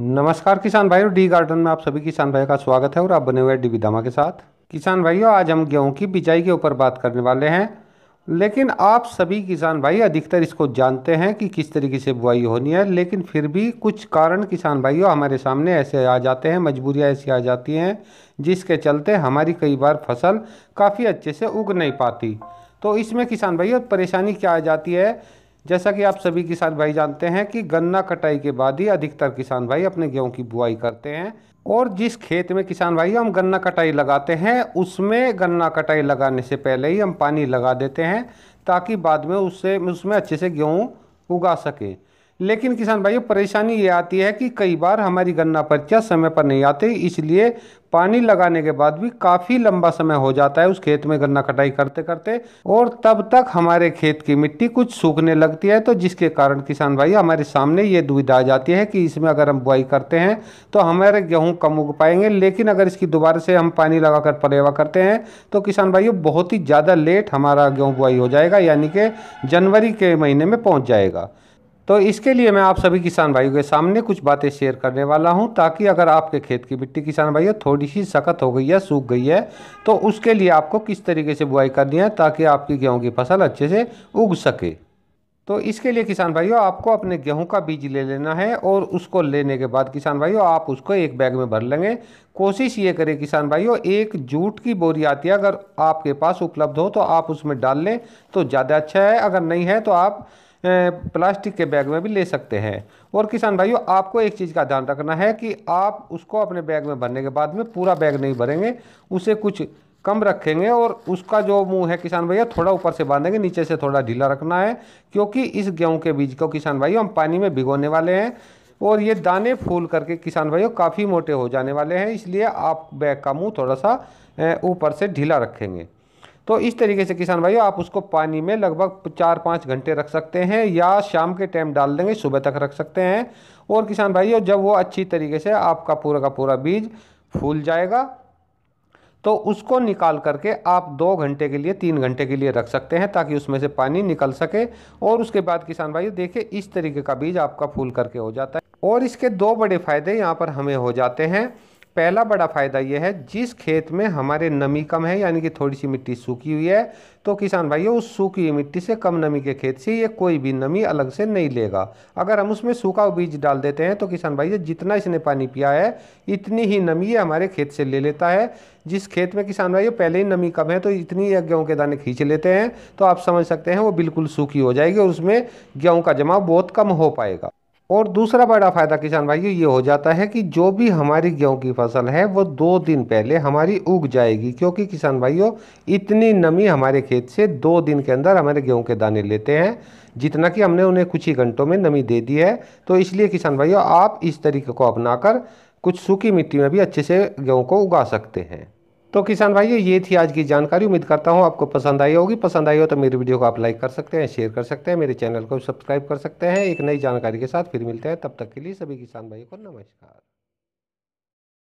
नमस्कार किसान भाइयों, डी गार्डन में आप सभी किसान भाइयों का स्वागत है और आप बने हुए डी विदामा के साथ। किसान भाइयों, आज हम गेहूं की बिजाई के ऊपर बात करने वाले हैं। लेकिन आप सभी किसान भाई अधिकतर इसको जानते हैं कि किस तरीके से बुआई होनी है, लेकिन फिर भी कुछ कारण किसान भाइयों हमारे सामने ऐसे आ जाते हैं, मजबूरियां ऐसी आ जाती हैं जिसके चलते हमारी कई बार फसल काफ़ी अच्छे से उग नहीं पाती। तो इसमें किसान भाइयों परेशानी क्या आ जाती है, जैसा कि आप सभी किसान भाई जानते हैं कि गन्ना कटाई के बाद ही अधिकतर किसान भाई अपने गेहूं की बुआई करते हैं। और जिस खेत में किसान भाई हम गन्ना कटाई लगाते हैं उसमें गन्ना कटाई लगाने से पहले ही हम पानी लगा देते हैं ताकि बाद में उससे उसमें अच्छे से गेहूं उगा सके। लेकिन किसान भाइयों परेशानी ये आती है कि कई बार हमारी गन्ना पर्चियाँ समय पर नहीं आती, इसलिए पानी लगाने के बाद भी काफ़ी लंबा समय हो जाता है उस खेत में गन्ना कटाई करते करते, और तब तक हमारे खेत की मिट्टी कुछ सूखने लगती है। तो जिसके कारण किसान भाई हमारे सामने ये दुविधा आ जाती है कि इसमें अगर हम बुआई करते हैं तो हमारे गेहूँ कम उग पाएंगे, लेकिन अगर इसकी दोबारा से हम पानी लगाकर पलेवा करते हैं तो किसान भाइयों बहुत ही ज़्यादा लेट हमारा गेहूँ बुआई हो जाएगा, यानी कि जनवरी के महीने में पहुँच जाएगा। तो इसके लिए मैं आप सभी किसान भाइयों के सामने कुछ बातें शेयर करने वाला हूं, ताकि अगर आपके खेत की मिट्टी किसान भाइयों थोड़ी सी सख्त हो गई है, सूख गई है, तो उसके लिए आपको किस तरीके से बुआई करनी है ताकि आपकी गेहूं की फसल अच्छे से उग सके। तो इसके लिए किसान भाइयों आपको अपने गेहूं का बीज ले लेना है, और उसको लेने के बाद किसान भाइयों आप उसको एक बैग में भर लेंगे। कोशिश ये करें किसान भाइयों, एक जूट की बोरी आती है, अगर आपके पास उपलब्ध हो तो आप उसमें डाल लें तो ज़्यादा अच्छा है, अगर नहीं है तो आप प्लास्टिक के बैग में भी ले सकते हैं। और किसान भाइयों आपको एक चीज़ का ध्यान रखना है कि आप उसको अपने बैग में भरने के बाद में पूरा बैग नहीं भरेंगे, उसे कुछ कम रखेंगे, और उसका जो मुंह है किसान भैया थोड़ा ऊपर से बांधेंगे, नीचे से थोड़ा ढीला रखना है, क्योंकि इस गेहूं के बीज को किसान भाइयों हम पानी में भिगोने वाले हैं और ये दाने फूल करके किसान भाइयों काफ़ी मोटे हो जाने वाले हैं, इसलिए आप बैग का मुंह थोड़ा सा ऊपर से ढीला रखेंगे। तो इस तरीके से किसान भाइयों आप उसको पानी में लगभग 4-5 घंटे रख सकते हैं, या शाम के टाइम डाल देंगे, सुबह तक रख सकते हैं। और किसान भाइयों जब वो अच्छी तरीके से आपका पूरा का पूरा बीज फूल जाएगा तो उसको निकाल करके आप 2 घंटे के लिए 3 घंटे के लिए रख सकते हैं, ताकि उसमें से पानी निकल सके। और उसके बाद किसान भाइयों देखिए इस तरीके का बीज आपका फूल करके हो जाता है। और इसके दो बड़े फायदे यहाँ पर हमें हो जाते हैं। पहला बड़ा फायदा यह है, जिस खेत में हमारे नमी कम है, यानी कि थोड़ी सी मिट्टी सूखी हुई है, तो किसान भाइयों उस सूखी हुई मिट्टी से कम नमी के खेत से ये कोई भी नमी अलग से नहीं लेगा। अगर हम उसमें सूखा बीज डाल देते हैं तो किसान भाइयों जितना इसने पानी पिया है इतनी ही नमी ये हमारे खेत से ले लेता है। जिस खेत में किसान भाइयों पहले ही नमी कम है तो इतनी गेहूं के दाने खींच लेते हैं, तो आप समझ सकते हैं वो बिल्कुल सूखी हो जाएगी और उसमें गेहूं का जमाव बहुत कम हो पाएगा। और दूसरा बड़ा फायदा किसान भाइयों ये हो जाता है कि जो भी हमारी गेहूं की फसल है वो 2 दिन पहले हमारी उग जाएगी, क्योंकि किसान भाइयों इतनी नमी हमारे खेत से 2 दिन के अंदर हमारे गेहूं के दाने लेते हैं, जितना कि हमने उन्हें कुछ ही घंटों में नमी दे दी है। तो इसलिए किसान भाइयों आप इस तरीके को अपनाकर कुछ सूखी मिट्टी में भी अच्छे से गेहूं को उगा सकते हैं। तो किसान भाइयों ये थी आज की जानकारी, उम्मीद करता हूँ आपको पसंद आई होगी। पसंद आई हो तो मेरी वीडियो को आप लाइक कर सकते हैं, शेयर कर सकते हैं, मेरे चैनल को सब्सक्राइब कर सकते हैं। एक नई जानकारी के साथ फिर मिलते हैं, तब तक के लिए सभी किसान भाइयों को नमस्कार।